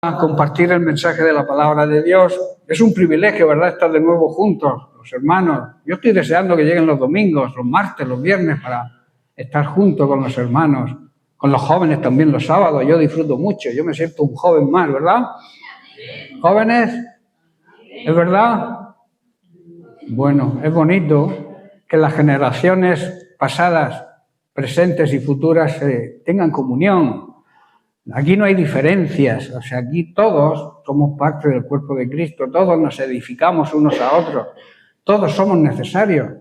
a compartir el mensaje de la palabra de Dios. Es un privilegio, ¿verdad?, estar de nuevo juntos, los hermanos. Yo estoy deseando que lleguen los domingos, los martes, los viernes, para estar juntos con los hermanos, con los jóvenes también los sábados. Yo disfruto mucho, yo me siento un joven más, ¿verdad? ¿Jóvenes? ¿Es verdad? Bueno, es bonito que las generaciones pasadas, presentes y futuras tengan comunión. Aquí no hay diferencias, o sea, aquí todos somos parte del cuerpo de Cristo, todos nos edificamos unos a otros, todos somos necesarios,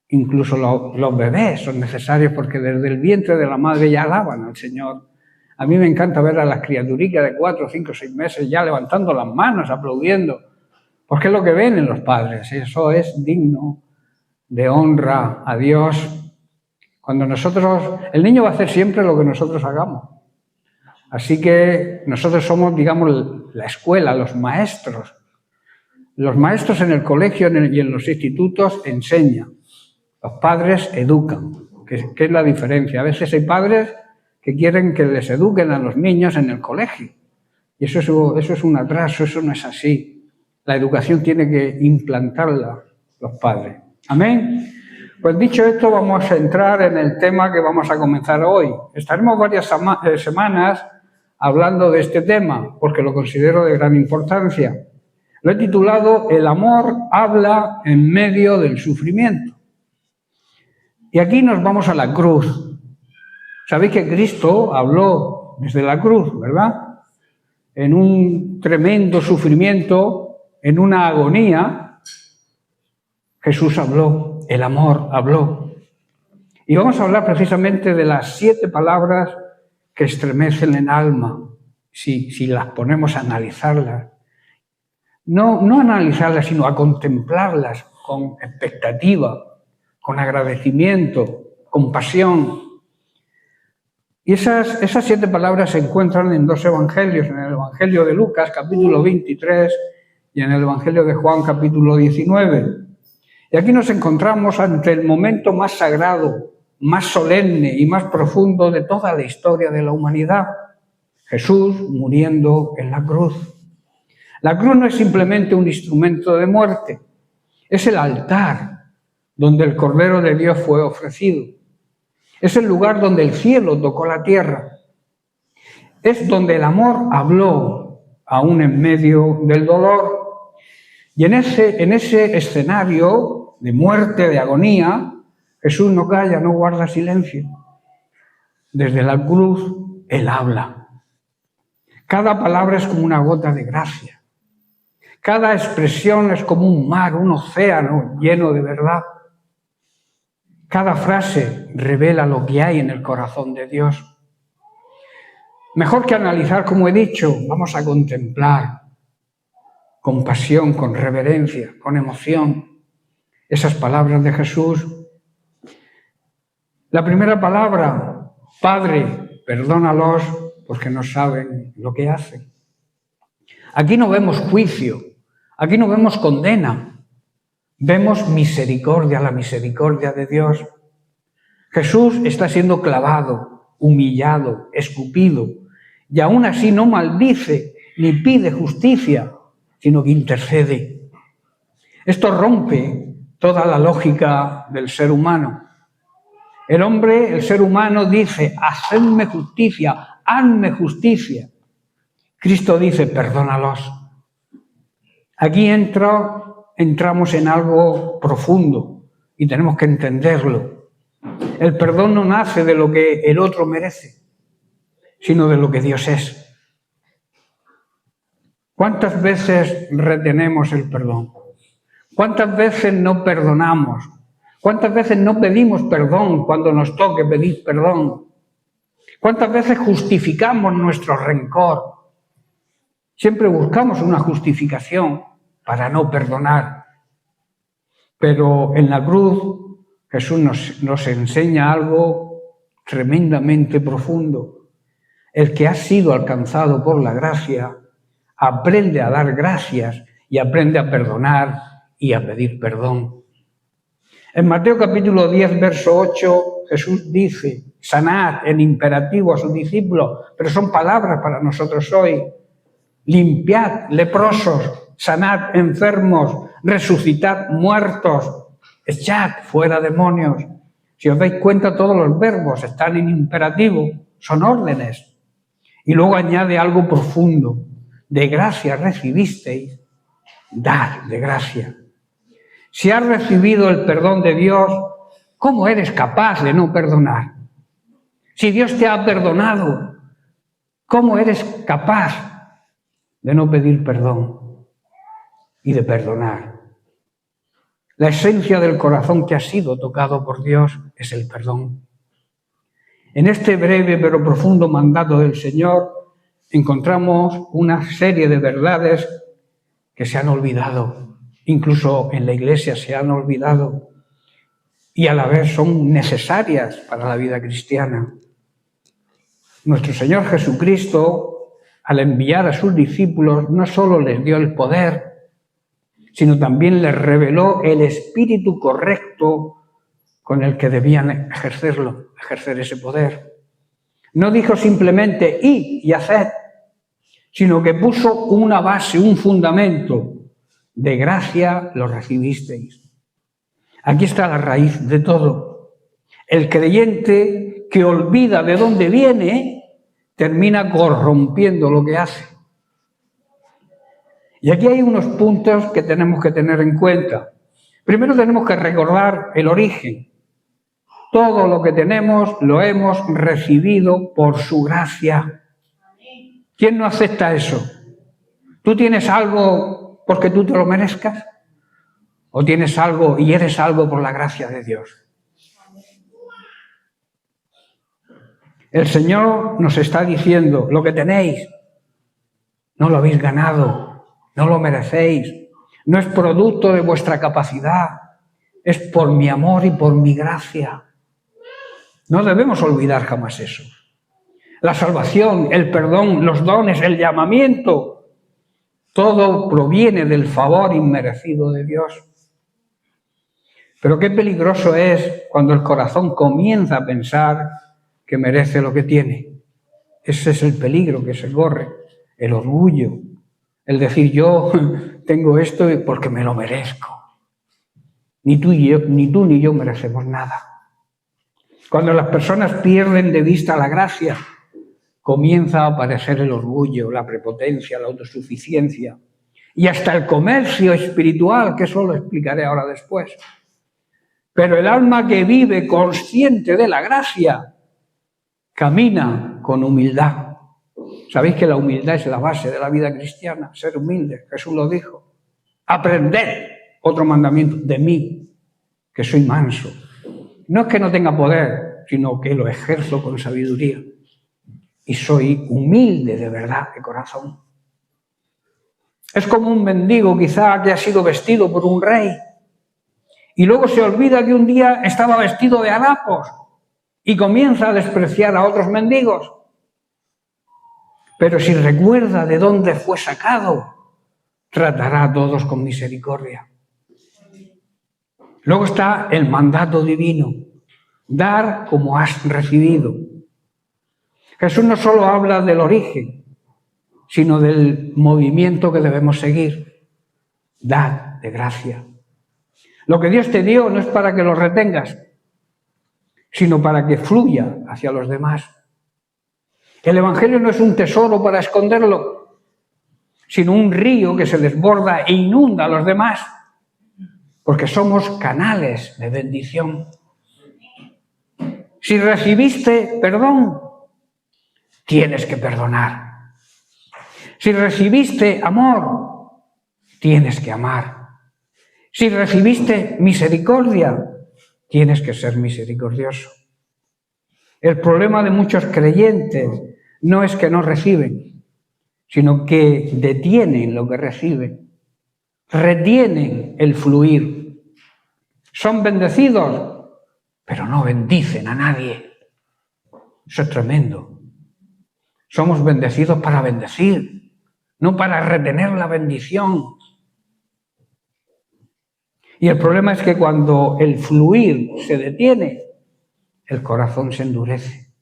incluso los bebés son necesarios porque desde el vientre de la madre ya alaban al Señor. A mí me encanta ver a las criaturicas de 4, 5, 6 meses ya levantando las manos, aplaudiendo, porque es lo que ven en los padres, eso es digno de honra a Dios. Cuando el niño va a hacer siempre lo que nosotros hagamos. Así que nosotros somos, digamos, la escuela, los maestros. Los maestros en el colegio y en los institutos enseñan. Los padres educan, que es la diferencia. A veces hay padres que quieren que les eduquen a los niños en el colegio. Y eso es un atraso, eso no es así. La educación tiene que implantarla los padres. Amén. Pues dicho esto, vamos a entrar en el tema que vamos a comenzar hoy. Estaremos varias semanas hablando de este tema, porque lo considero de gran importancia. Lo he titulado El amor habla en medio del sufrimiento. Y aquí nos vamos a la cruz. Sabéis que Cristo habló desde la cruz, ¿verdad? En un tremendo sufrimiento, en una agonía, Jesús habló, el amor habló. Y vamos a hablar precisamente de las 7 palabras que estremecen el alma, si las ponemos a analizarlas. No analizarlas, sino a contemplarlas con expectativa, con agradecimiento, con pasión. Y esas 7 palabras se encuentran en 2 evangelios, en el Evangelio de Lucas, capítulo 23, y en el Evangelio de Juan, capítulo 19. Y aquí nos encontramos ante el momento más sagrado, más solemne y más profundo de toda la historia de la humanidad. Jesús muriendo en la cruz. La cruz no es simplemente un instrumento de muerte, es el altar donde el Cordero de Dios fue ofrecido. Es el lugar donde el cielo tocó la tierra. Es donde el amor habló, aún en medio del dolor. Y en ese escenario de muerte, de agonía, Jesús no calla, no guarda silencio. Desde la cruz, Él habla. Cada palabra es como una gota de gracia. Cada expresión es como un mar, un océano lleno de verdad. Cada frase revela lo que hay en el corazón de Dios. Mejor que analizar, como he dicho, vamos a contemplar con pasión, con reverencia, con emoción esas palabras de Jesús. La primera palabra, Padre, perdónalos porque no saben lo que hacen. Aquí no vemos juicio, aquí no vemos condena, vemos misericordia, la misericordia de Dios. Jesús está siendo clavado, humillado, escupido, y aún así no maldice ni pide justicia, sino que intercede. Esto rompe toda la lógica del ser humano. El ser humano dice, hacedme justicia, hazme justicia. Cristo dice, perdónalos. Aquí entramos en algo profundo y tenemos que entenderlo. El perdón no nace de lo que el otro merece, sino de lo que Dios es. ¿Cuántas veces retenemos el perdón? ¿Cuántas veces no perdonamos? ¿Cuántas veces no pedimos perdón cuando nos toque pedir perdón? ¿Cuántas veces justificamos nuestro rencor? Siempre buscamos una justificación para no perdonar. Pero en la cruz Jesús nos enseña algo tremendamente profundo. El que ha sido alcanzado por la gracia aprende a dar gracias y aprende a perdonar y a pedir perdón. En Mateo capítulo 10, verso 8, Jesús dice, sanad en imperativo a sus discípulos, pero son palabras para nosotros hoy. limpiad leprosos, sanad enfermos, resucitad muertos, echad fuera demonios. Si os dais cuenta, todos los verbos están en imperativo, son órdenes. Y luego añade algo profundo: de gracia recibisteis, dad de gracia. Si has recibido el perdón de Dios, ¿cómo eres capaz de no perdonar? Si Dios te ha perdonado, ¿cómo eres capaz de no pedir perdón y de perdonar? La esencia del corazón que ha sido tocado por Dios es el perdón. En este breve pero profundo mandato del Señor encontramos una serie de verdades que se han olvidado, incluso en la Iglesia se han olvidado, y a la vez son necesarias para la vida cristiana. Nuestro Señor Jesucristo, al enviar a sus discípulos, no solo les dio el poder, sino también les reveló el espíritu correcto con el que debían ejercer ese poder. No dijo simplemente id y haced, sino que puso una base, un fundamento. De gracia lo recibisteis. Aquí está la raíz de todo. El creyente que olvida de dónde viene, termina corrompiendo lo que hace. Y aquí hay unos puntos que tenemos que tener en cuenta. Primero tenemos que recordar el origen. Todo lo que tenemos lo hemos recibido por su gracia. ¿Quién no acepta eso? ¿Tú tienes algo porque tú te lo merezcas? ¿O tienes algo y eres algo por la gracia de Dios? El Señor nos está diciendo: lo que tenéis no lo habéis ganado, no lo merecéis, no es producto de vuestra capacidad, es por mi amor y por mi gracia. No debemos olvidar jamás eso. La salvación, el perdón, los dones, el llamamiento, todo proviene del favor inmerecido de Dios. Pero qué peligroso es cuando el corazón comienza a pensar que merece lo que tiene. Ese es el peligro que se corre, el orgullo, el decir yo tengo esto porque me lo merezco. Ni tú ni yo merecemos nada. Cuando las personas pierden de vista la gracia, comienza a aparecer el orgullo, la prepotencia, la autosuficiencia y hasta el comercio espiritual, que eso lo explicaré ahora después. Pero el alma que vive consciente de la gracia camina con humildad. Sabéis que la humildad es la base de la vida cristiana, ser humilde, Jesús lo dijo. Aprended, otro mandamiento, de mí, que soy manso. No es que no tenga poder, sino que lo ejerzo con sabiduría. Y soy humilde de verdad, de corazón. Es como un mendigo quizá que ha sido vestido por un rey y luego se olvida que un día estaba vestido de harapos y comienza a despreciar a otros mendigos. Pero si recuerda de dónde fue sacado, tratará a todos con misericordia. Luego está el mandato divino: dar como has recibido. Jesús no solo habla del origen, sino del movimiento que debemos seguir. Dad de gracia. Lo que Dios te dio no es para que lo retengas, sino para que fluya hacia los demás. El Evangelio no es un tesoro para esconderlo, sino un río que se desborda e inunda a los demás, porque somos canales de bendición. Si recibiste perdón, tienes que perdonar. Si recibiste amor, tienes que amar. Si recibiste misericordia, tienes que ser misericordioso. El problema de muchos creyentes no es que no reciben, sino que detienen lo que reciben, retienen el fluir. Son bendecidos, pero no bendicen a nadie. Eso es tremendo. Somos bendecidos para bendecir, no para retener la bendición. Y el problema es que cuando el fluir se detiene, el corazón se endurece.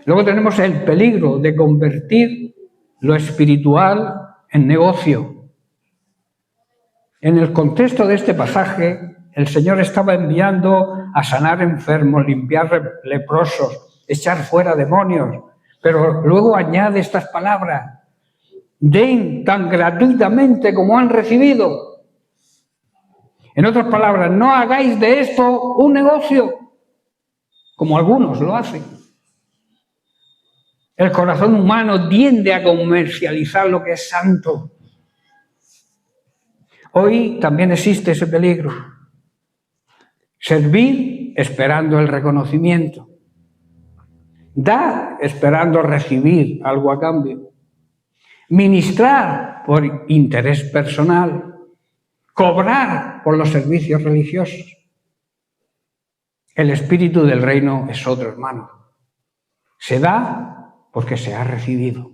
Luego tenemos el peligro de convertir lo espiritual en negocio. En el contexto de este pasaje, el Señor estaba enviando a sanar enfermos, limpiar leprosos, echar fuera demonios, pero luego añade estas palabras: den tan gratuitamente como han recibido. En otras palabras, no hagáis de esto un negocio, como algunos lo hacen. El corazón humano tiende a comercializar lo que es santo. Hoy también existe ese peligro. Servir esperando el reconocimiento. Dar esperando recibir algo a cambio. Ministrar por interés personal. Cobrar por los servicios religiosos. El espíritu del reino es otro, hermano. Se da porque se ha recibido.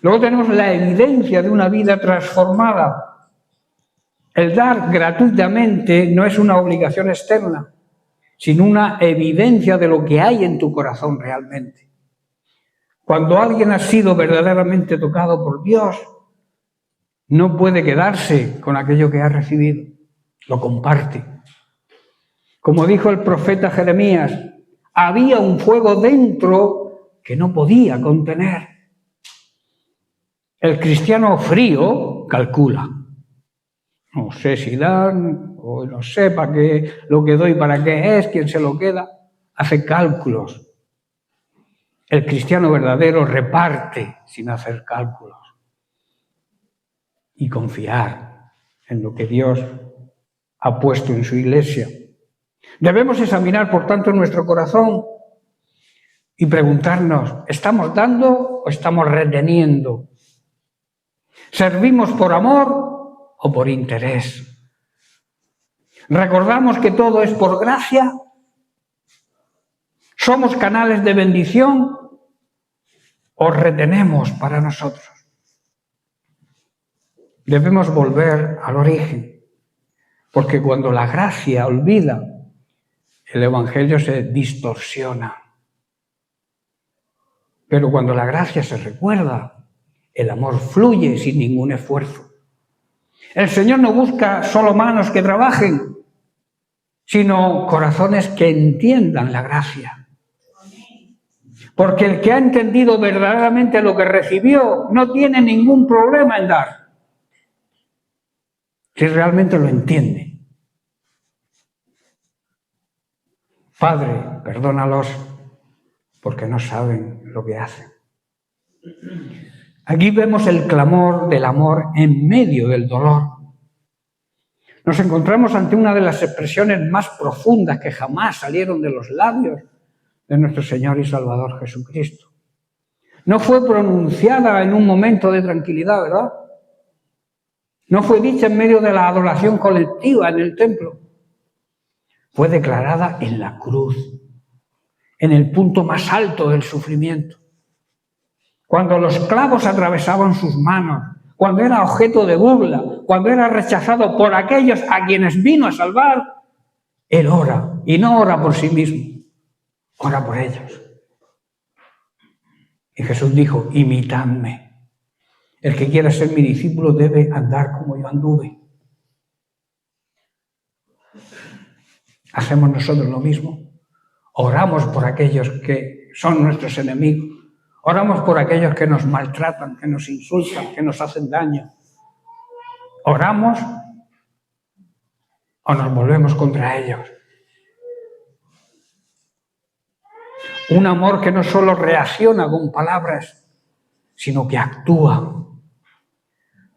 Luego tenemos la evidencia de una vida transformada. El dar gratuitamente no es una obligación externa, sino una evidencia de lo que hay en tu corazón realmente. Cuando alguien ha sido verdaderamente tocado por Dios, no puede quedarse con aquello que ha recibido, lo comparte. Como dijo el profeta Jeremías, había un fuego dentro que no podía contener. El cristiano frío calcula. No sé si dan, o no sé para qué, lo que doy para qué es, quién se lo queda. Hace cálculos. El cristiano verdadero reparte sin hacer cálculos. Y confiar en lo que Dios ha puesto en su iglesia. Debemos examinar, por tanto, nuestro corazón y preguntarnos, ¿estamos dando o estamos reteniendo? ¿Servimos por amor o por interés? ¿Recordamos que todo es por gracia? ¿Somos canales de bendición o retenemos para nosotros? Debemos volver al origen, porque cuando la gracia olvida, el evangelio se distorsiona. Pero cuando la gracia se recuerda, el amor fluye sin ningún esfuerzo. El Señor no busca solo manos que trabajen, sino corazones que entiendan la gracia. Porque el que ha entendido verdaderamente lo que recibió no tiene ningún problema en dar, si realmente lo entiende. Padre, perdónalos porque no saben lo que hacen. Aquí vemos el clamor del amor en medio del dolor. Nos encontramos ante una de las expresiones más profundas que jamás salieron de los labios de nuestro Señor y Salvador Jesucristo. No fue pronunciada en un momento de tranquilidad, ¿verdad? No fue dicha en medio de la adoración colectiva en el templo. Fue declarada en la cruz, en el punto más alto del sufrimiento. Cuando los clavos atravesaban sus manos, cuando era objeto de burla, cuando era rechazado por aquellos a quienes vino a salvar, Él ora, y no ora por sí mismo, ora por ellos. Y Jesús dijo, imitadme. El que quiera ser mi discípulo debe andar como yo anduve. ¿Hacemos nosotros lo mismo? Oramos por aquellos que son nuestros enemigos. Oramos por aquellos que nos maltratan, que nos insultan, que nos hacen daño. ¿Oramos o nos volvemos contra ellos? Un amor que no solo reacciona con palabras, sino que actúa.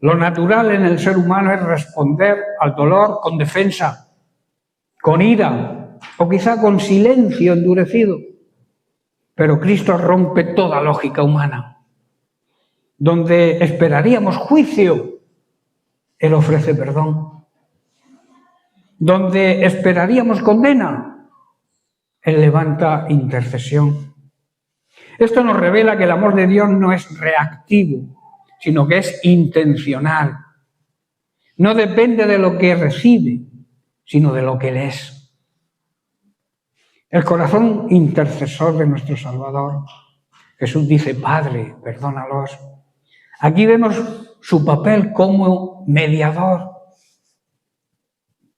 Lo natural en el ser humano es responder al dolor con defensa, con ira o quizá con silencio endurecido. Pero Cristo rompe toda lógica humana. Donde esperaríamos juicio, Él ofrece perdón. Donde esperaríamos condena, Él levanta intercesión. Esto nos revela que el amor de Dios no es reactivo, sino que es intencional. No depende de lo que recibe, sino de lo que Él es. El corazón intercesor de nuestro Salvador Jesús dice, Padre, perdónalos. Aquí vemos su papel como mediador.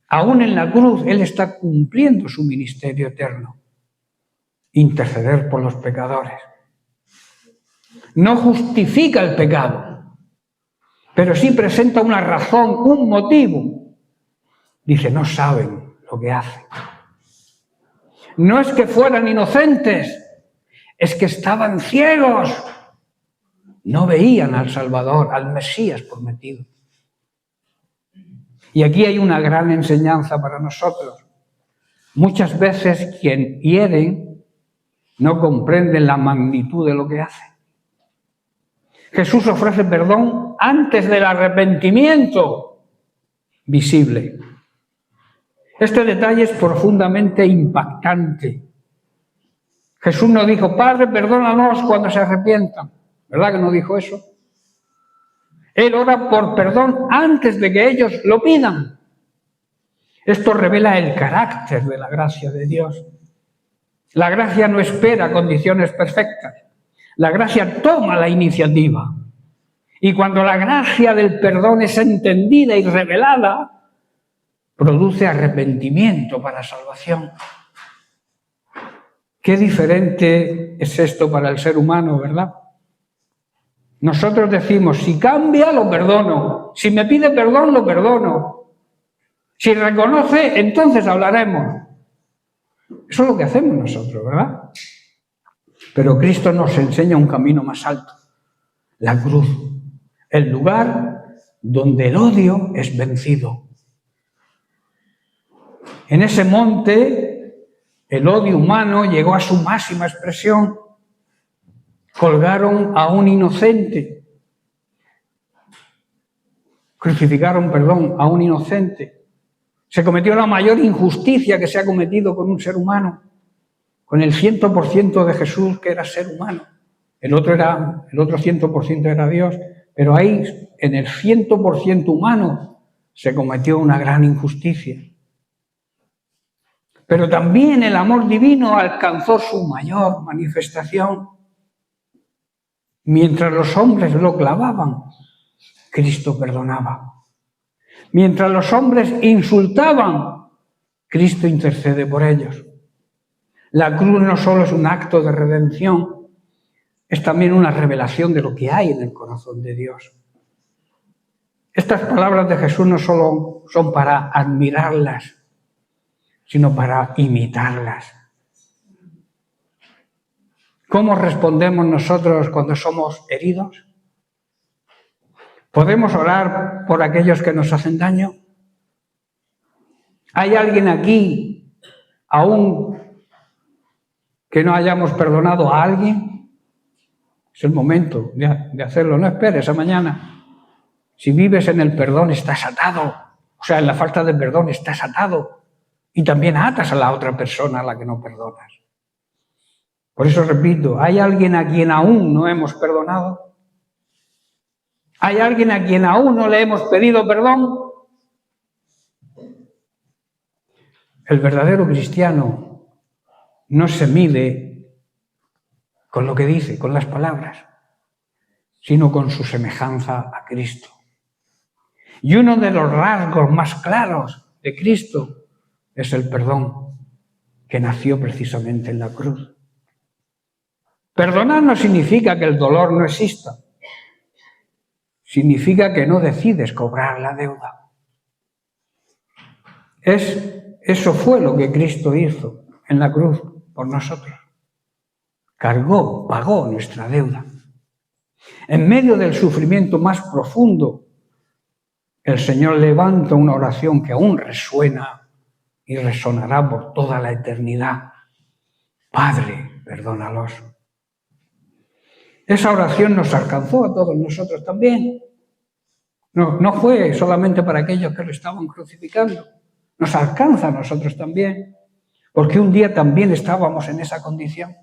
Aún en la cruz, Él está cumpliendo su ministerio eterno. Interceder por los pecadores. No justifica el pecado, pero sí presenta una razón, un motivo. Dice, no saben lo que hacen. No es que fueran inocentes, es que estaban ciegos. No veían al Salvador, al Mesías prometido. Y aquí hay una gran enseñanza para nosotros. Muchas veces quien hieren no comprenden la magnitud de lo que hacen. Jesús ofrece perdón antes del arrepentimiento visible. Este detalle es profundamente impactante. Jesús no dijo, Padre, perdónanos cuando se arrepientan. ¿Verdad que no dijo eso? Él ora por perdón antes de que ellos lo pidan. Esto revela el carácter de la gracia de Dios. La gracia no espera condiciones perfectas. La gracia toma la iniciativa. Y cuando la gracia del perdón es entendida y revelada, produce arrepentimiento para salvación. Qué diferente es esto para el ser humano, ¿verdad? Nosotros decimos, si cambia, lo perdono. Si me pide perdón, lo perdono. Si reconoce, entonces hablaremos. Eso es lo que hacemos nosotros, ¿verdad? Pero Cristo nos enseña un camino más alto. La cruz. El lugar donde el odio es vencido. En ese monte, el odio humano llegó a su máxima expresión. Colgaron a un inocente. Crucificaron, a un inocente. Se cometió la mayor injusticia que se ha cometido con un ser humano, con el 100% de Jesús, que era ser humano. El otro 100% era Dios, pero ahí, en el 100% humano, se cometió una gran injusticia. Pero también el amor divino alcanzó su mayor manifestación. Mientras los hombres lo clavaban, Cristo perdonaba. Mientras los hombres insultaban, Cristo intercede por ellos. La cruz no solo es un acto de redención, es también una revelación de lo que hay en el corazón de Dios. Estas palabras de Jesús no solo son para admirarlas, sino para imitarlas. ¿Cómo respondemos nosotros cuando somos heridos? ¿Podemos orar por aquellos que nos hacen daño? ¿Hay alguien aquí, aún que no hayamos perdonado a alguien? Es el momento de hacerlo, no esperes a mañana. Si vives en el perdón estás atado, o sea, en la falta de perdón estás atado y también atas a la otra persona a la que no perdonas. Por eso repito, ¿hay alguien a quien aún no hemos perdonado? ¿Hay alguien a quien aún no le hemos pedido perdón? El verdadero cristiano no se mide con lo que dice, con las palabras, sino con su semejanza a Cristo. Y uno de los rasgos más claros de Cristo es el perdón, que nació precisamente en la cruz. Perdonar no significa que el dolor no exista. Significa que no decides cobrar la deuda. Eso fue lo que Cristo hizo en la cruz por nosotros. Pagó nuestra deuda. En medio del sufrimiento más profundo, el Señor levanta una oración que aún resuena y resonará por toda la eternidad. Padre, perdónalos. Esa oración nos alcanzó a todos nosotros también. No fue solamente para aquellos que lo estaban crucificando. Nos alcanza a nosotros también. Porque un día también estábamos en esa condición.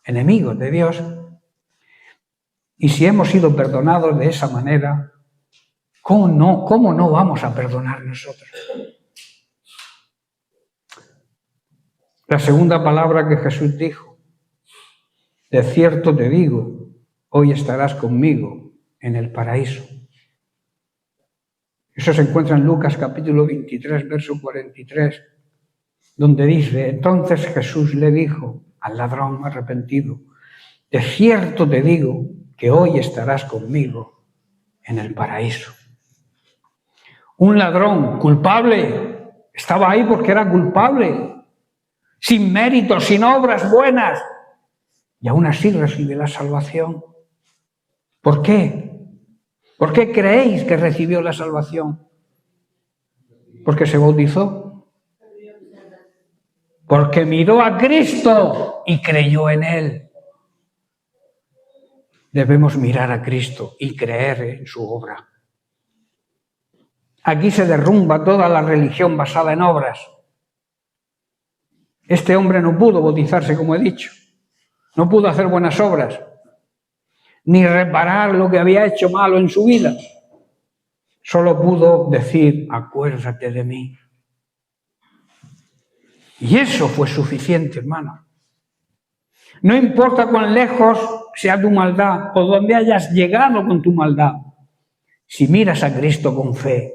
Enemigos de Dios. Y si hemos sido perdonados de esa manera, ¿cómo no vamos a perdonar nosotros? La segunda palabra que Jesús dijo De cierto te digo, hoy estarás conmigo en el paraíso. Eso se encuentra en Lucas capítulo 23, verso 43, donde dice: entonces Jesús le dijo al ladrón arrepentido: de cierto te digo que hoy estarás conmigo en el paraíso. Un ladrón culpable estaba ahí porque era culpable, sin méritos, sin obras buenas, y aún así recibe la salvación. ¿Por qué? ¿Por qué creéis que recibió la salvación? ¿Porque se bautizó? Porque miró a Cristo y creyó en Él. Debemos mirar a Cristo y creer en su obra. Aquí se derrumba toda la religión basada en obras. Este hombre no pudo bautizarse, como he dicho. No pudo hacer buenas obras, ni reparar lo que había hecho malo en su vida. Solo pudo decir: acuérdate de mí. Y eso fue suficiente, hermano. No importa cuán lejos sea tu maldad o dónde hayas llegado con tu maldad. Si miras a Cristo con fe,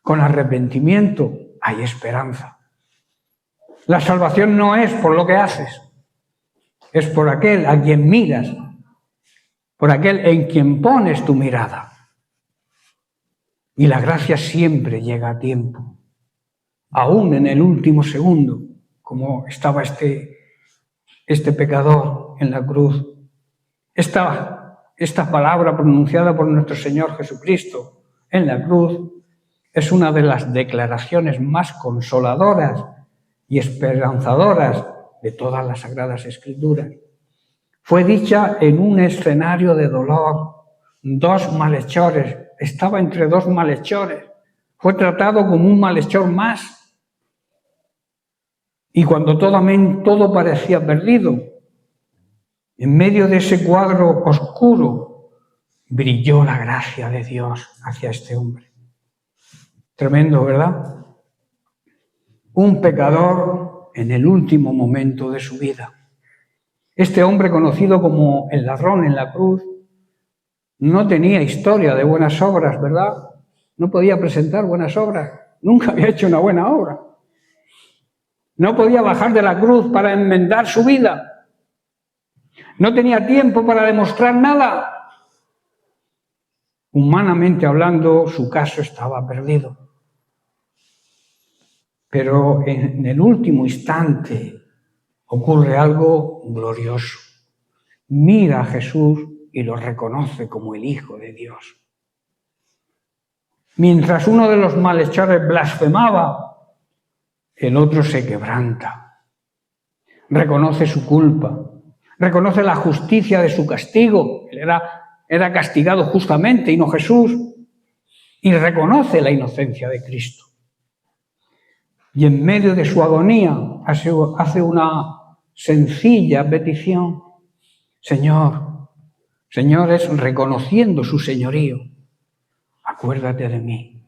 con arrepentimiento, hay esperanza. La salvación no es por lo que haces, es por aquel a quien miras, por aquel en quien pones tu mirada. Y la gracia siempre llega a tiempo, aún en el último segundo, como estaba este pecador en la cruz. Esta palabra pronunciada por nuestro Señor Jesucristo en la cruz es una de las declaraciones más consoladoras y esperanzadoras de todas las Sagradas Escrituras. Fue dicha en un escenario de dolor. Dos malhechores, estaba entre dos malhechores. Fue tratado como un malhechor más. Y cuando todo parecía perdido, en medio de ese cuadro oscuro, brilló la gracia de Dios hacia este hombre. Tremendo, ¿verdad? Un pecador en el último momento de su vida. Este hombre, conocido como el ladrón en la cruz, no tenía historia de buenas obras, ¿verdad? No podía presentar buenas obras. Nunca había hecho una buena obra. No podía bajar de la cruz para enmendar su vida. No tenía tiempo para demostrar nada. Humanamente hablando, su caso estaba perdido. Pero en el último instante ocurre algo glorioso. Mira a Jesús y lo reconoce como el Hijo de Dios. Mientras uno de los malhechores blasfemaba, el otro se quebranta. Reconoce su culpa, reconoce la justicia de su castigo. Él era castigado justamente y no Jesús. Y reconoce la inocencia de Cristo. Y en medio de su agonía hace una sencilla petición. Señores, reconociendo su señorío, acuérdate de mí.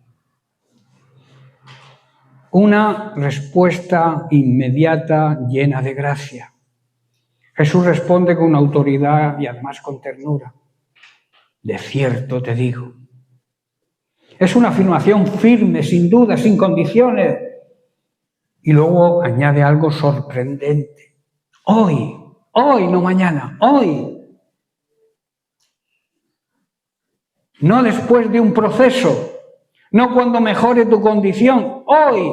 Una respuesta inmediata llena de gracia. Jesús responde con autoridad y además con ternura. De cierto te digo. Es una afirmación firme, sin duda, sin condiciones. Y luego añade algo sorprendente. Hoy, no mañana, hoy. No después de un proceso, no cuando mejore tu condición, hoy.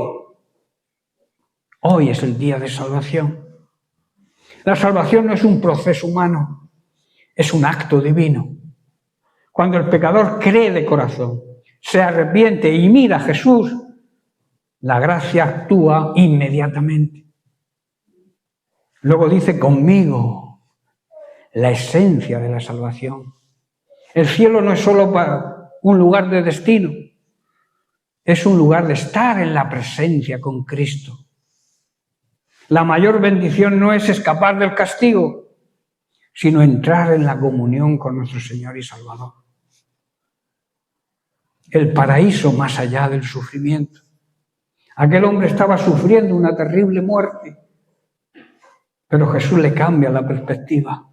Hoy es el día de salvación. La salvación no es un proceso humano, es un acto divino. Cuando el pecador cree de corazón, se arrepiente y mira a Jesús, la gracia actúa inmediatamente. Luego dice: conmigo, la esencia de la salvación. El cielo no es solo para un lugar de destino, es un lugar de estar en la presencia con Cristo. La mayor bendición no es escapar del castigo, sino entrar en la comunión con nuestro Señor y Salvador. El paraíso más allá del sufrimiento. Aquel hombre estaba sufriendo una terrible muerte, pero Jesús le cambia la perspectiva.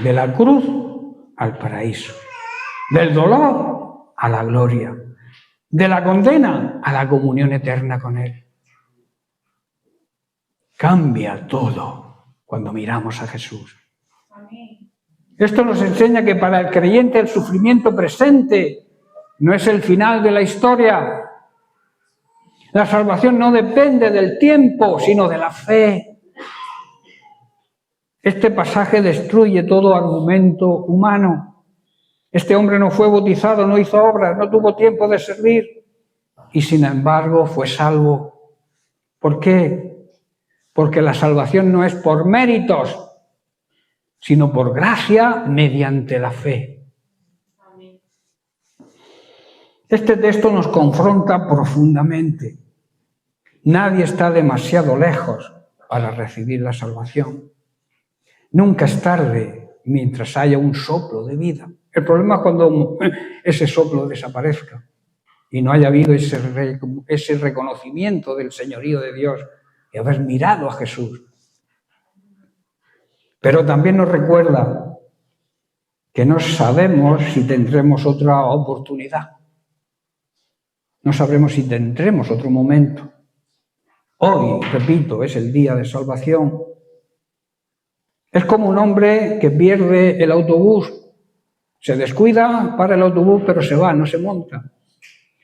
de la cruz al paraíso, del dolor a la gloria, de la condena a la comunión eterna con Él. Cambia todo cuando miramos a Jesús. Esto nos enseña que para el creyente el sufrimiento presente no es el final de la historia. La salvación no depende del tiempo, sino de la fe. Este pasaje destruye todo argumento humano. Este hombre no fue bautizado, no hizo obras, no tuvo tiempo de servir y sin embargo fue salvo. ¿Por qué? Porque la salvación no es por méritos, sino por gracia mediante la fe. Este texto nos confronta profundamente. Nadie está demasiado lejos para recibir la salvación. Nunca es tarde mientras haya un soplo de vida. El problema es cuando ese soplo desaparezca y no haya habido ese reconocimiento del señorío de Dios y haber mirado a Jesús. Pero también nos recuerda que no sabemos si tendremos otra oportunidad. No sabremos si tendremos otro momento. Hoy, repito, es el día de salvación. Es como un hombre que pierde el autobús. Se descuida para el autobús, pero se va, no se monta.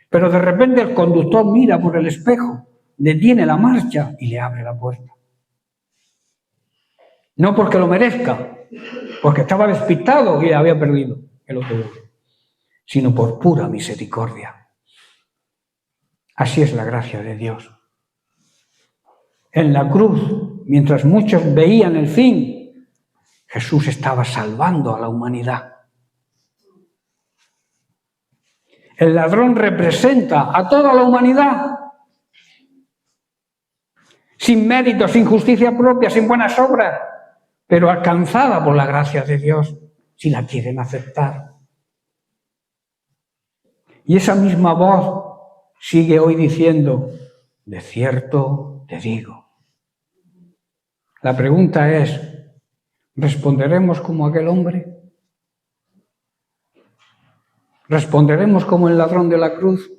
Pero de repente el conductor mira por el espejo, detiene la marcha y le abre la puerta. No porque lo merezca, porque estaba despistado y había perdido el autobús, sino por pura misericordia. Así es la gracia de Dios. En la cruz, mientras muchos veían el fin, Jesús estaba salvando a la humanidad. El ladrón representa a toda la humanidad, sin mérito, sin justicia propia, sin buenas obras, pero alcanzada por la gracia de Dios, si la quieren aceptar. Y esa misma voz sigue hoy diciendo, de cierto te digo. La pregunta es, ¿responderemos como aquel hombre? ¿Responderemos como el ladrón de la cruz?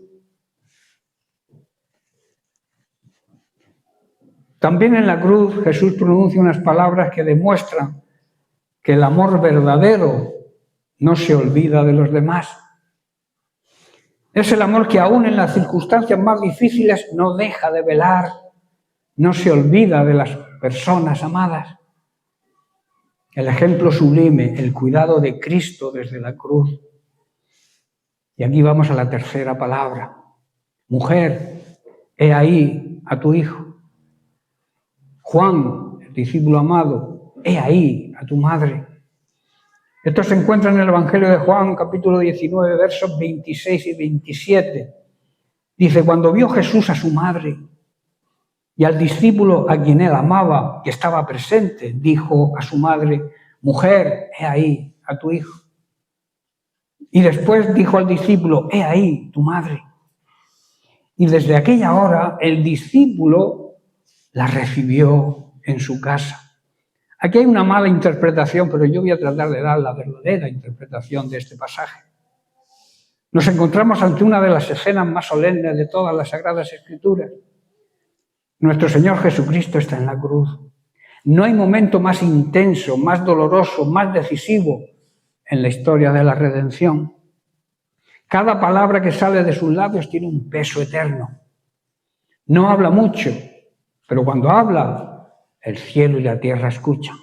También en la cruz Jesús pronuncia unas palabras que demuestran que el amor verdadero no se olvida de los demás. Es el amor que aún en las circunstancias más difíciles no deja de velar, no se olvida de las personas amadas. El ejemplo sublime, el cuidado de Cristo desde la cruz. Y aquí vamos a la tercera palabra. Mujer, he ahí a tu hijo. Juan, el discípulo amado, he ahí a tu madre. Esto se encuentra en el Evangelio de Juan, capítulo 19, versos 26 y 27. Dice, cuando vio Jesús a su madre y al discípulo a quien él amaba, que estaba presente, dijo a su madre, mujer, he ahí a tu hijo. Y después dijo al discípulo, he ahí tu madre. Y desde aquella hora el discípulo la recibió en su casa. Aquí hay una mala interpretación, pero yo voy a tratar de dar la verdadera interpretación de este pasaje. Nos encontramos ante una de las escenas más solemnes de todas las Sagradas Escrituras. Nuestro Señor Jesucristo está en la cruz. No hay momento más intenso, más doloroso, más decisivo en la historia de la redención. Cada palabra que sale de sus labios tiene un peso eterno. No habla mucho, pero cuando habla, el cielo y la tierra escuchan.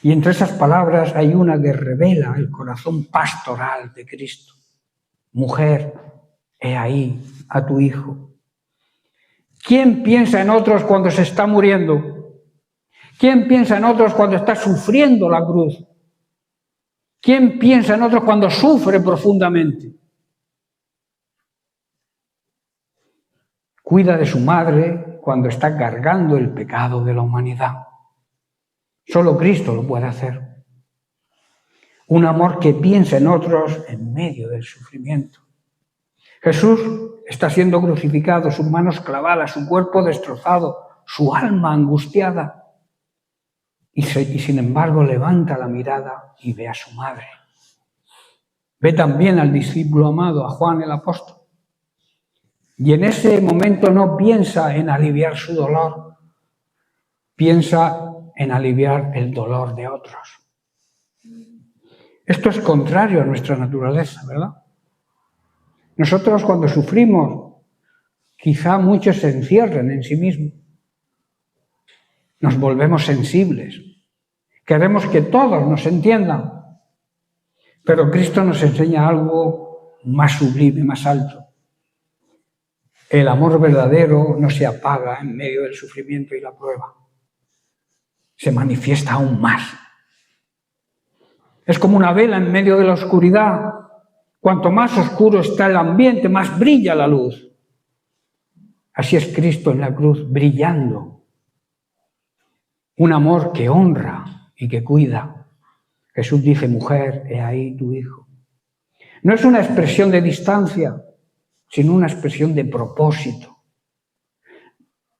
Y entre esas palabras hay una que revela el corazón pastoral de Cristo. Mujer, he ahí a tu hijo. ¿Quién piensa en otros cuando se está muriendo? ¿Quién piensa en otros cuando está sufriendo la cruz? ¿Quién piensa en otros cuando sufre profundamente? Cuida de su madre cuando está cargando el pecado de la humanidad. Solo Cristo lo puede hacer. Un amor que piensa en otros en medio del sufrimiento. Jesús está siendo crucificado, sus manos clavadas, su cuerpo destrozado, su alma angustiada. y sin embargo levanta la mirada y ve a su madre. Ve también al discípulo amado, a Juan el apóstol. Y en ese momento no piensa en aliviar su dolor, piensa en aliviar el dolor de otros. Esto es contrario a nuestra naturaleza, ¿verdad? Nosotros cuando sufrimos, quizá muchos se encierren en sí mismos. Nos volvemos sensibles. Queremos que todos nos entiendan. Pero Cristo nos enseña algo más sublime, más alto. El amor verdadero no se apaga en medio del sufrimiento y la prueba. Se manifiesta aún más. Es como una vela en medio de la oscuridad. Cuanto más oscuro está el ambiente, más brilla la luz. Así es Cristo en la cruz, brillando. Un amor que honra y que cuida. Jesús dice, mujer, he ahí tu hijo. No es una expresión de distancia, sino una expresión de propósito.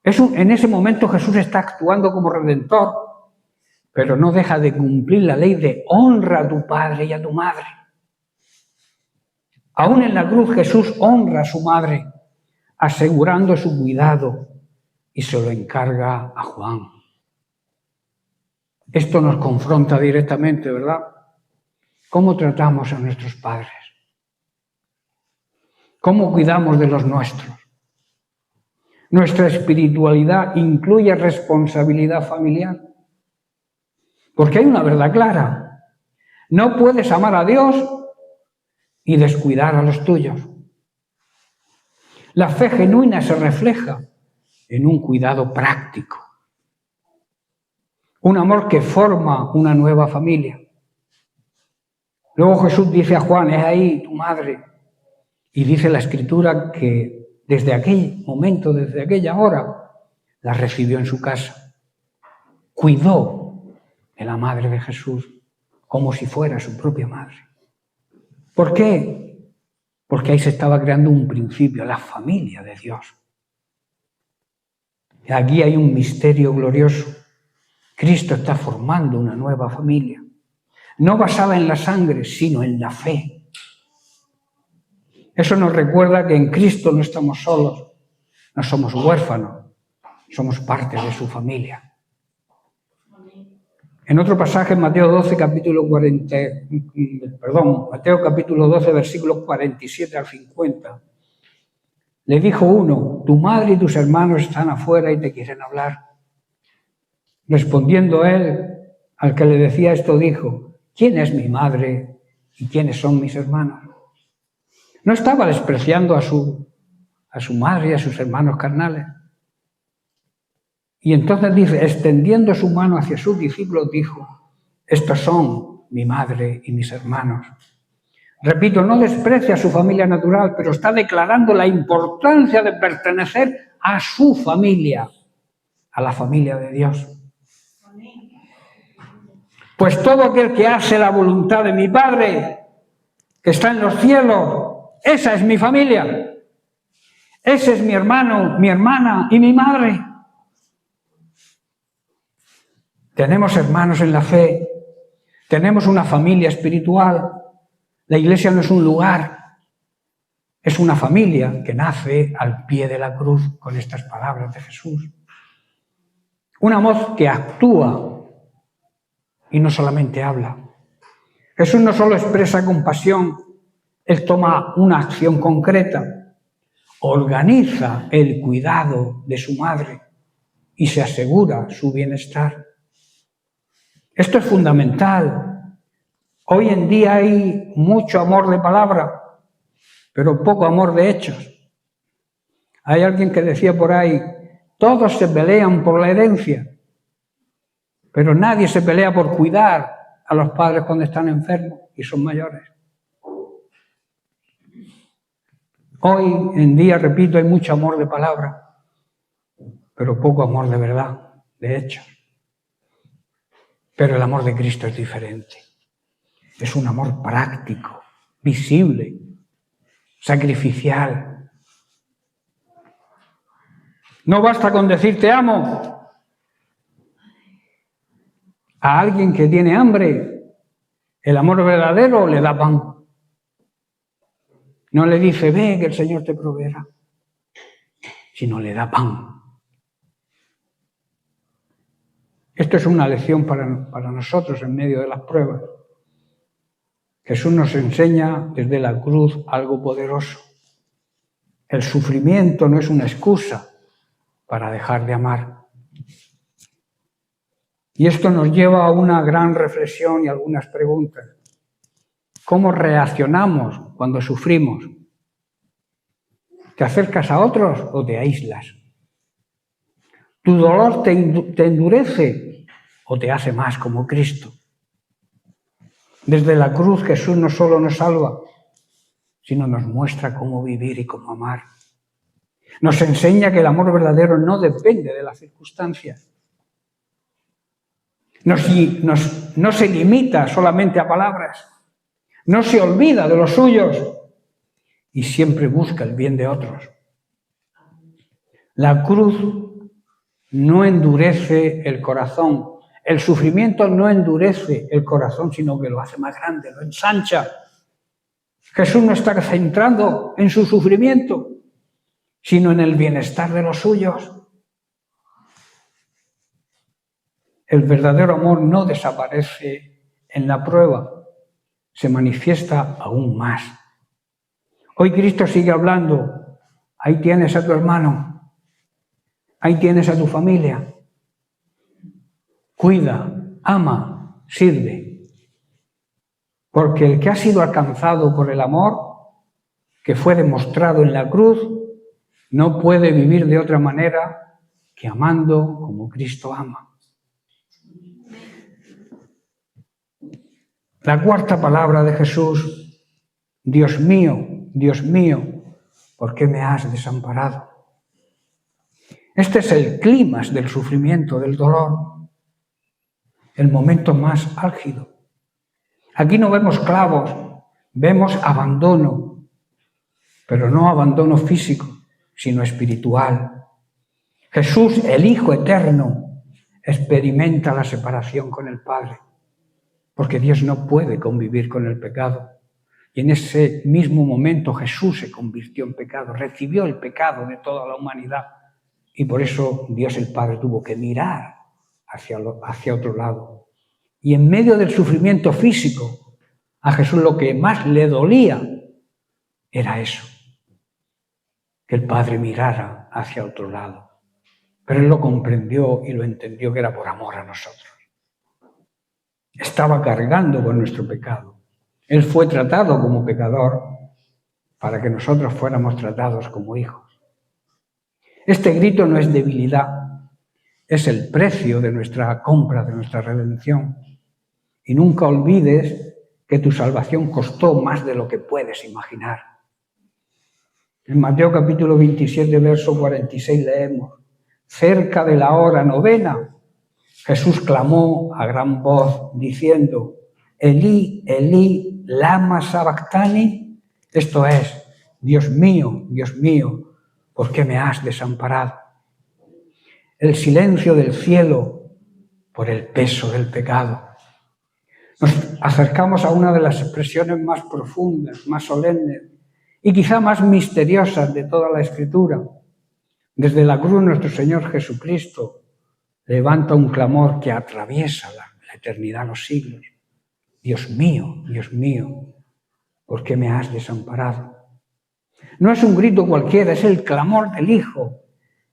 En ese momento Jesús está actuando como redentor, pero no deja de cumplir la ley de honra a tu padre y a tu madre. Aún en la cruz Jesús honra a su madre, asegurando su cuidado, y se lo encarga a Juan. Esto nos confronta directamente, ¿verdad? ¿Cómo tratamos a nuestros padres? ¿Cómo cuidamos de los nuestros? Nuestra espiritualidad incluye responsabilidad familiar. Porque hay una verdad clara. No puedes amar a Dios y descuidar a los tuyos. La fe genuina se refleja en un cuidado práctico. Un amor que forma una nueva familia. Luego Jesús dice a Juan, es ahí tu madre. Y dice la Escritura que desde aquel momento, desde aquella hora, la recibió en su casa. Cuidó de la madre de Jesús como si fuera su propia madre. ¿Por qué? Porque ahí se estaba creando un principio, la familia de Dios. Y aquí hay un misterio glorioso. Cristo está formando una nueva familia, no basada en la sangre, sino en la fe. Eso nos recuerda que en Cristo no estamos solos, no somos huérfanos, somos parte de su familia. En otro pasaje, Mateo capítulo 12, versículos 47 al 50, le dijo uno, tu madre y tus hermanos están afuera y te quieren hablar. Respondiendo él, al que le decía esto, dijo, ¿quién es mi madre y quiénes son mis hermanos? No estaba despreciando a su madre y a sus hermanos carnales. Y entonces dice, extendiendo su mano hacia sus discípulos, dijo, estos son mi madre y mis hermanos. Repito, no desprecia a su familia natural, pero está declarando la importancia de pertenecer a su familia, a la familia de Dios. Pues todo aquel que hace la voluntad de mi Padre, que está en los cielos, esa es mi familia. Ese es mi hermano, mi hermana y mi madre. Tenemos hermanos en la fe, tenemos una familia espiritual. La iglesia no es un lugar, es una familia que nace al pie de la cruz con estas palabras de Jesús. Una voz que actúa y no solamente habla. Jesús no solo expresa compasión, Él toma una acción concreta, organiza el cuidado de su madre y se asegura su bienestar. Esto es fundamental. Hoy en día hay mucho amor de palabra, pero poco amor de hechos. Hay alguien que decía por ahí, todos se pelean por la herencia, pero nadie se pelea por cuidar a los padres cuando están enfermos y son mayores. Hoy en día, repito, hay mucho amor de palabra, pero poco amor de verdad, de hechos. Pero el amor de Cristo es diferente. Es un amor práctico, visible, sacrificial. No basta con decir te amo. A alguien que tiene hambre, el amor verdadero le da pan. No le dice, ve que el Señor te proveerá, sino le da pan. Esto es una lección para nosotros en medio de las pruebas. Jesús nos enseña desde la cruz algo poderoso. El sufrimiento no es una excusa para dejar de amar. Y esto nos lleva a una gran reflexión y algunas preguntas. ¿Cómo reaccionamos cuando sufrimos? ¿Te acercas a otros o te aíslas? ¿Tu dolor te endurece o te hace más como Cristo? Desde la cruz Jesús no solo nos salva, sino nos muestra cómo vivir y cómo amar. Nos enseña que el amor verdadero no depende de las circunstancias. No se limita solamente a palabras, no se olvida de los suyos y siempre busca el bien de otros. La cruz no endurece el corazón, el sufrimiento no endurece el corazón, sino que lo hace más grande, lo ensancha. Jesús no está centrado en su sufrimiento, sino en el bienestar de los suyos. El verdadero amor no desaparece en la prueba, se manifiesta aún más. Hoy Cristo sigue hablando, ahí tienes a tu hermano, ahí tienes a tu familia. Cuida, ama, sirve. Porque el que ha sido alcanzado por el amor, que fue demostrado en la cruz, no puede vivir de otra manera que amando como Cristo ama. La cuarta palabra de Jesús, Dios mío, ¿por qué me has desamparado? Este es el clímax del sufrimiento, del dolor, el momento más álgido. Aquí no vemos clavos, vemos abandono, pero no abandono físico, sino espiritual. Jesús, el Hijo Eterno, experimenta la separación con el Padre, porque Dios no puede convivir con el pecado. Y en ese mismo momento Jesús se convirtió en pecado, recibió el pecado de toda la humanidad. Y por eso Dios el Padre tuvo que mirar hacia otro lado. Y en medio del sufrimiento físico, a Jesús lo que más le dolía era eso, que el Padre mirara hacia otro lado. Pero Él lo comprendió y lo entendió que era por amor a nosotros. Estaba cargando con nuestro pecado. Él fue tratado como pecador para que nosotros fuéramos tratados como hijos. Este grito no es debilidad, es el precio de nuestra compra, de nuestra redención. Y nunca olvides que tu salvación costó más de lo que puedes imaginar. En Mateo capítulo 27, verso 46 leemos: cerca de la hora novena, Jesús clamó a gran voz diciendo: Elí, Elí, lama sabactani. Esto es: Dios mío, ¿por qué me has desamparado? El silencio del cielo por el peso del pecado. Nos acercamos a una de las expresiones más profundas, más solemnes y quizá más misteriosas de toda la Escritura. Desde la cruz nuestro Señor Jesucristo levanta un clamor que atraviesa la eternidad, los siglos. Dios mío, ¿por qué me has desamparado? No es un grito cualquiera, es el clamor del Hijo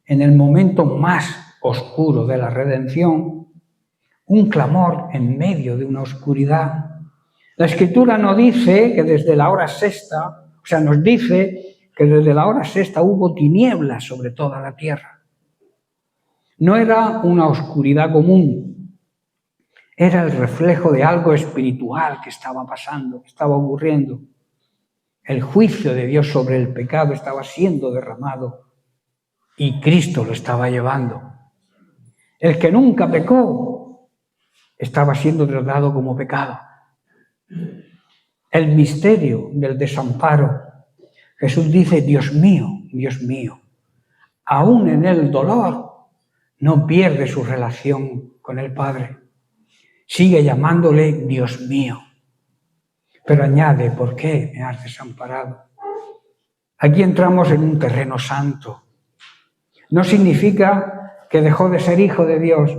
en el momento más oscuro de la redención. Un clamor en medio de una oscuridad. La Escritura no dice que desde la hora sexta, nos dice que desde la hora sexta hubo tinieblas sobre toda la tierra. No era una oscuridad común, era el reflejo de algo espiritual que estaba pasando, que estaba ocurriendo. El juicio de Dios sobre el pecado estaba siendo derramado y Cristo lo estaba llevando. El que nunca pecó estaba siendo tratado como pecado. El misterio del desamparo. Jesús dice: Dios mío, aún en el dolor no pierde su relación con el Padre. Sigue llamándole Dios mío. Pero añade, ¿por qué me has desamparado? Aquí entramos en un terreno santo. No significa que dejó de ser hijo de Dios,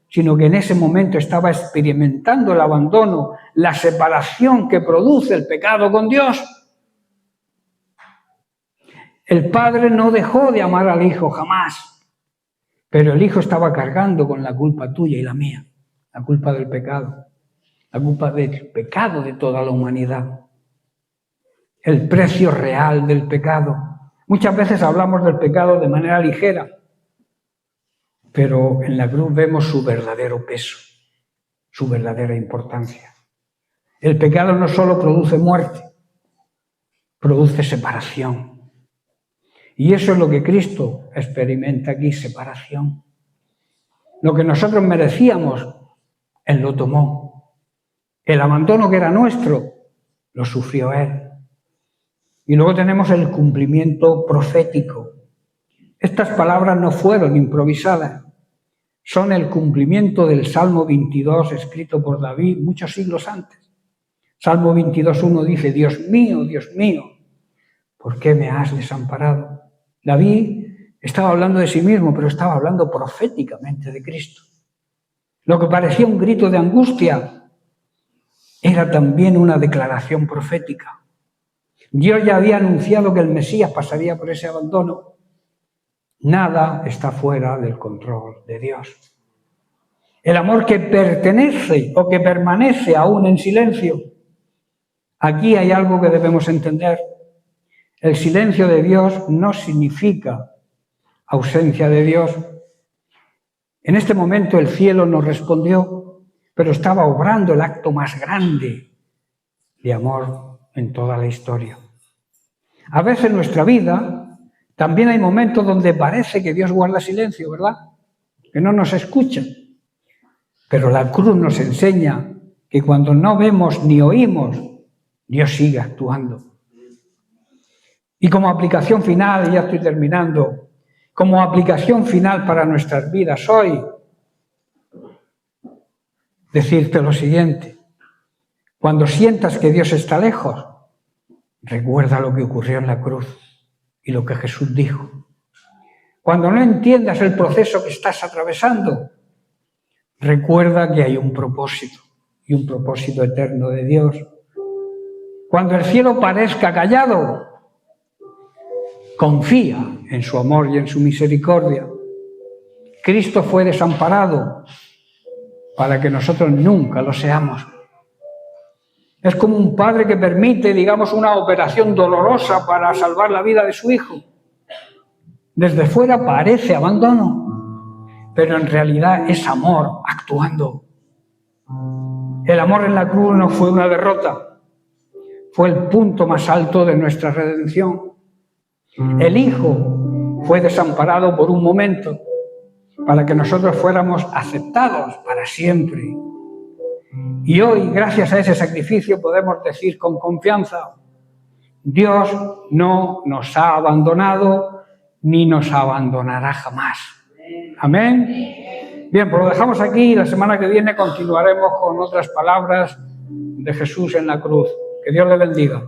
sino que en ese momento estaba experimentando el abandono, la separación que produce el pecado con Dios. El padre no dejó de amar al hijo jamás, pero el hijo estaba cargando con la culpa tuya y la mía, la culpa del pecado de toda la humanidad. El precio real del pecado. Muchas veces hablamos del pecado de manera ligera, pero en la cruz vemos su verdadero peso, su verdadera importancia. El pecado no solo produce muerte, produce separación. Y eso es lo que Cristo experimenta aquí, separación. Lo que nosotros merecíamos, Él lo tomó. El abandono que era nuestro, lo sufrió Él. Y luego tenemos el cumplimiento profético. Estas palabras no fueron improvisadas. Son el cumplimiento del Salmo 22, escrito por David muchos siglos antes. Salmo 22:1 dice, Dios mío, ¿por qué me has desamparado? David estaba hablando de sí mismo, pero estaba hablando proféticamente de Cristo. Lo que parecía un grito de angustia era también una declaración profética. Dios ya había anunciado que el Mesías pasaría por ese abandono. Nada está fuera del control de Dios. El amor que pertenece o que permanece aún en silencio. Aquí hay algo que debemos entender. El silencio de Dios no significa ausencia de Dios. En este momento el cielo nos respondió, pero estaba obrando el acto más grande de amor en toda la historia. A veces en nuestra vida también hay momentos donde parece que Dios guarda silencio, ¿verdad? Que no nos escucha. Pero la cruz nos enseña que cuando no vemos ni oímos, Dios sigue actuando. Y como aplicación final, ya estoy terminando, como aplicación final para nuestras vidas hoy, decirte lo siguiente. Cuando sientas que Dios está lejos, recuerda lo que ocurrió en la cruz y lo que Jesús dijo. Cuando no entiendas el proceso que estás atravesando, recuerda que hay un propósito y un propósito eterno de Dios. Cuando el cielo parezca callado, confía en su amor y en su misericordia. Cristo fue desamparado para que nosotros nunca lo seamos. Es como un padre que permite, digamos, una operación dolorosa para salvar la vida de su hijo. Desde fuera parece abandono, pero en realidad es amor actuando. El amor en la cruz no fue una derrota, fue el punto más alto de nuestra redención. El Hijo fue desamparado por un momento para que nosotros fuéramos aceptados para siempre. Y hoy, gracias a ese sacrificio, podemos decir con confianza, Dios no nos ha abandonado ni nos abandonará jamás. Amén. Bien, pues lo dejamos aquí y la semana que viene continuaremos con otras palabras de Jesús en la cruz. Que Dios le bendiga.